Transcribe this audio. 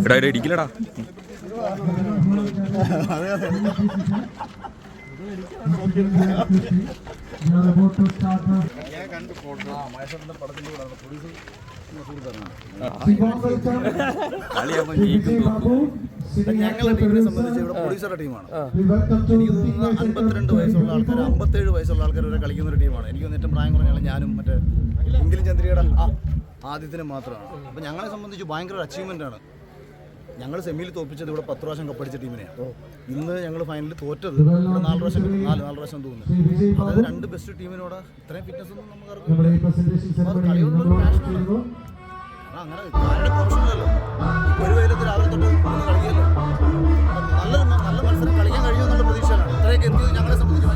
എടാ ഇടിക്കില്ലടാ. ഞങ്ങളുടെ ടീമിനെ സംബന്ധിച്ച് ഇവിടെ പ്രൊഡ്യൂസറുടെ ടീമാണ്. എനിക്ക് തോന്നുന്നു 52 വയസ്സുള്ള ആൾക്കാർ, 57 വയസ്സുള്ള ആൾക്കാർ വരെ കളിക്കുന്ന ഒരു ടീമാണ്. എനിക്ക് തോന്നുന്നു ഏറ്റവും പ്രായം കുറഞ്ഞാൽ ഞാനും മറ്റേ എങ്കിലും ചന്ദ്രികയുടെ ആദ്യത്തിനും മാത്രമാണ്. അപ്പോൾ ഞങ്ങളെ സംബന്ധിച്ച് ഭയങ്കര ഒരു അച്ചീവ്മെൻ്റാണ്. ഞങ്ങൾ സെമിയിൽ തോൽപ്പിച്ചത് ഇവിടെ 10 പ്രാവശ്യം കപ്പടിച്ച ടീമിനെയാണ്. ഇന്ന് ഞങ്ങൾ ഫൈനലിൽ തോറ്റത് ഇവിടെ 4 പ്രാവശ്യം തോന്നുന്നു. അതായത് 2 ബെസ്റ്റ് ടീമിനോട് ഇത്രയും ഫിറ്റ്നസ് ഒന്നും നമുക്ക് കളിയോടുള്ളൊരു പാഷനാണ്. അങ്ങനെ ആരുടെ കുറച്ചില്ലല്ലോ. ഒരു വെയിലത്ത് രാവിലെ തൊട്ട് കളിക്കല്ലോ. നല്ല മത്സരം കളിക്കാൻ കഴിയുമെന്നുള്ള പ്രതീക്ഷയിലാണ്. ഇത്രയൊക്കെ എത്തിയത് ഞങ്ങളെ സംബന്ധിച്ച്